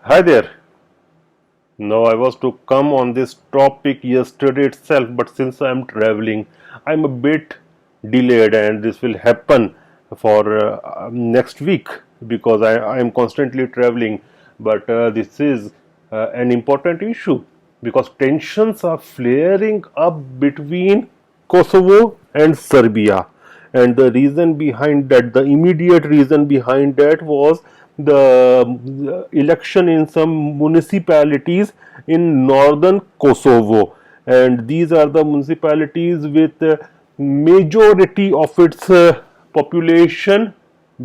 Hi there. Now I was to come on this topic yesterday itself, but since I am traveling, I'm a bit delayed, and this will happen for next week because I am constantly traveling. But this is an important issue because tensions are flaring up between Kosovo and Serbia. And the reason behind that, the immediate reason behind that was the election in some municipalities in northern Kosovo, and these are the municipalities with majority of its population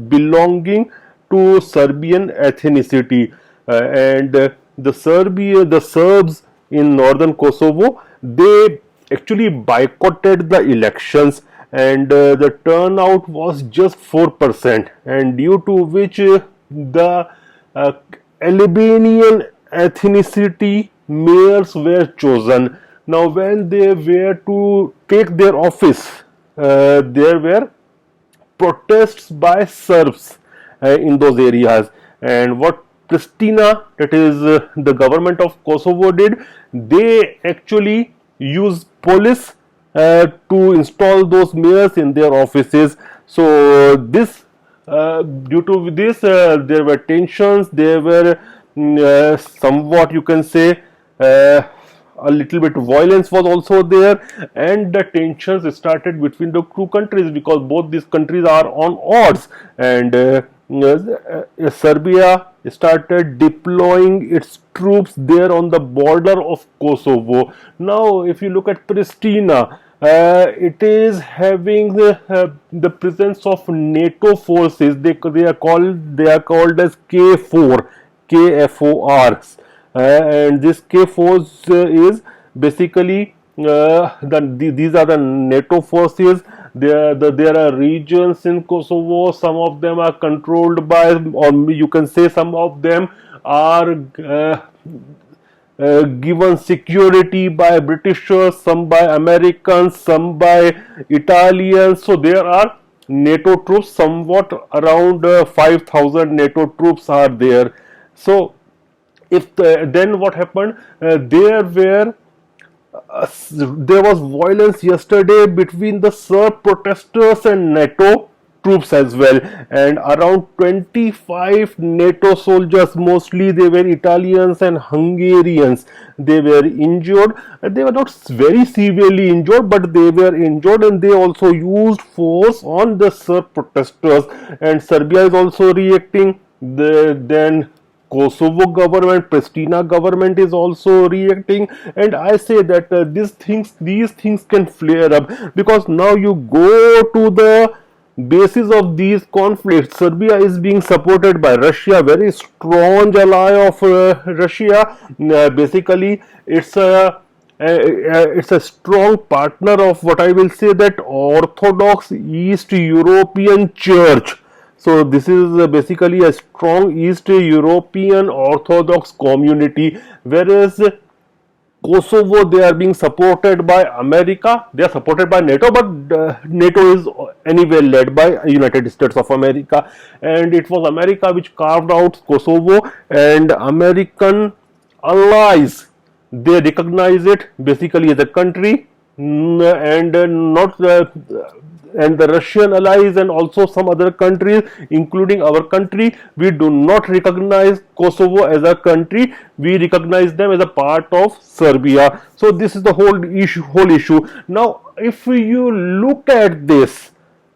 belonging to Serbian ethnicity, and the Serbs in northern Kosovo, they actually boycotted the elections, and the turnout was just 4%, and due to which the uh, Albanian ethnicity mayors were chosen. Now, when they were to take their office, there were protests by Serbs in those areas. And what Pristina, that is the government of Kosovo, did, they actually used police to install those mayors in their offices. So this, due to this, there were tensions. There were somewhat, you can say, uh, a little bit violence was also there, and the tensions started between the two countries because both these countries are on odds, and Serbia started deploying its troops there on the border of Kosovo. Now if you look at Pristina, it is having the presence of NATO forces. They are called as K4, KFORs, and this K force is basically these are the NATO forces. There are regions in Kosovo. Some of them are controlled by, or you can say, some of them are given security by Britishers, some by Americans, some by Italians. So there are NATO troops, somewhat around 5,000 NATO troops are there. So if then what happened, there was violence yesterday between the Serb protesters and NATO troops as well, and around 25 NATO soldiers, mostly they were Italians and Hungarians, they were injured. They were not very severely injured, but they were injured, and they also used force on the Serb protesters, and Serbia is also reacting. Then Kosovo government, Pristina government is also reacting, and I say that these things can flare up because now you go to the basis of these conflicts. Serbia is being supported by Russia, very strong ally of Russia. Basically, it's a strong partner of what I will say that Orthodox East European Church. So this is basically a strong East European Orthodox community, whereas Kosovo, they are being supported by America. They are supported by NATO, but NATO is anyway led by United States of America, and it was America which carved out Kosovo, and American allies, they recognize it basically as a country, and not and the Russian allies and also some other countries, including our country, we do not recognize Kosovo as a country. We recognize them as a part of Serbia. So this is the whole issue. Now, if you look at this,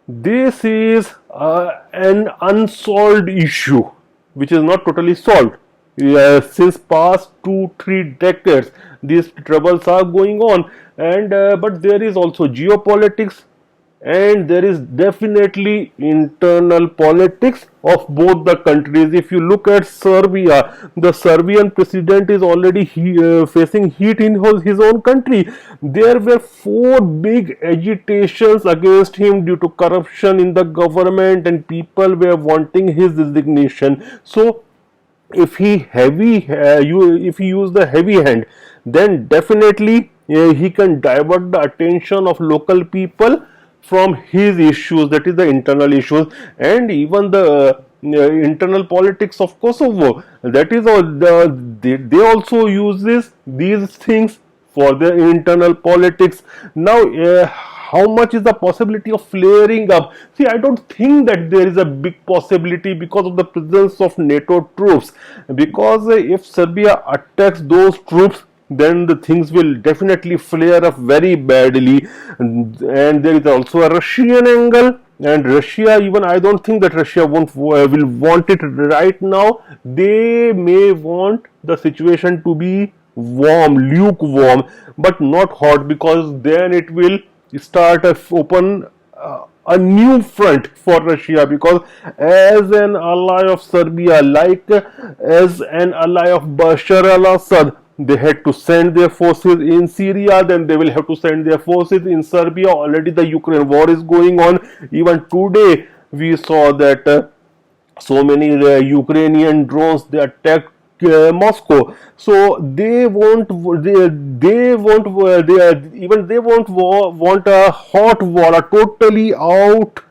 this is an unsolved issue, which is not totally solved. Since past 2-3 decades, these troubles are going on, and but there is also geopolitics, and there is definitely internal politics of both the countries. If you look at Serbia, the Serbian president is already facing heat in his own country. There were four big agitations against him due to corruption in the government, and people were wanting his resignation. So if if he use the heavy hand, then definitely he can divert the attention of local people from his issues, that is the internal issues. And even the internal politics of Kosovo. That is all. They also use these things for their internal politics. Now, how much is the possibility of flaring up? See, I don't think that there is a big possibility because of the presence of NATO troops. Because if Serbia attacks those troops, then the things will definitely flare up very badly. And there is also a Russian angle. And Russia, even I don't think that Russia will want it right now. They may want the situation to be warm, lukewarm, but not hot, because then it will start a open a new front for Russia. Because as an ally of Serbia, like as an ally of Bashar al-Assad, they had to send their forces in Syria, then they will have to send their forces in Serbia. Already the Ukraine war is going on. Even today we saw that so many Ukrainian drones they attacked Moscow. So they won't want a hot war, a totally out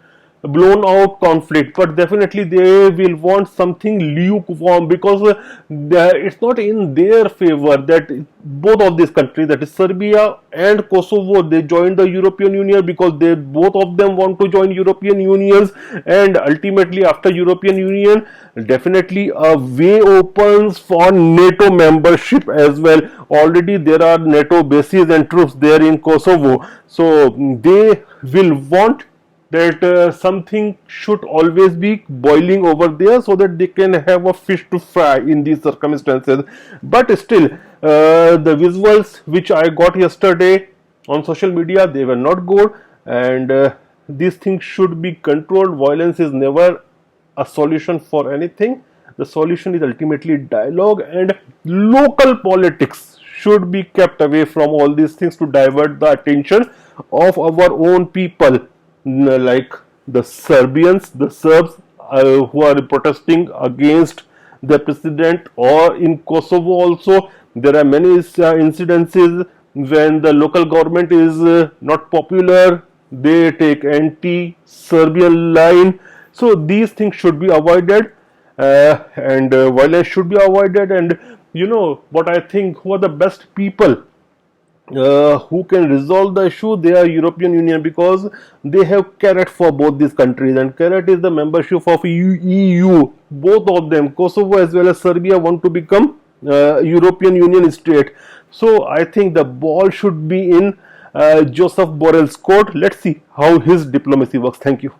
blown out conflict, but definitely they will want something lukewarm, because it's not in their favor that both of these countries, that is Serbia and Kosovo, they joined the European Union, because they both of them want to join European Unions. And ultimately after European Union, definitely a way opens for NATO membership as well. Already there are NATO bases and troops there in Kosovo, so they will want that something should always be boiling over there, so that they can have a fish to fry in these circumstances. But still, the visuals which I got yesterday on social media, they were not good, and these things should be controlled. Violence is never a solution for anything. The solution is ultimately dialogue, and local politics should be kept away from all these things to divert the attention of our own people, like the Serbians, the Serbs who are protesting against the president, or in Kosovo also there are many incidences when the local government is not popular, they take anti-Serbian line. So these things should be avoided, and violence should be avoided. And you know what I think, who are the best people who can resolve the issue? They are European Union, because they have carrot for both these countries, and carrot is the membership of EU. Both of them, Kosovo as well as Serbia, want to become European Union state. So I think the ball should be in Joseph Borrell's court. Let's see how his diplomacy works. Thank you.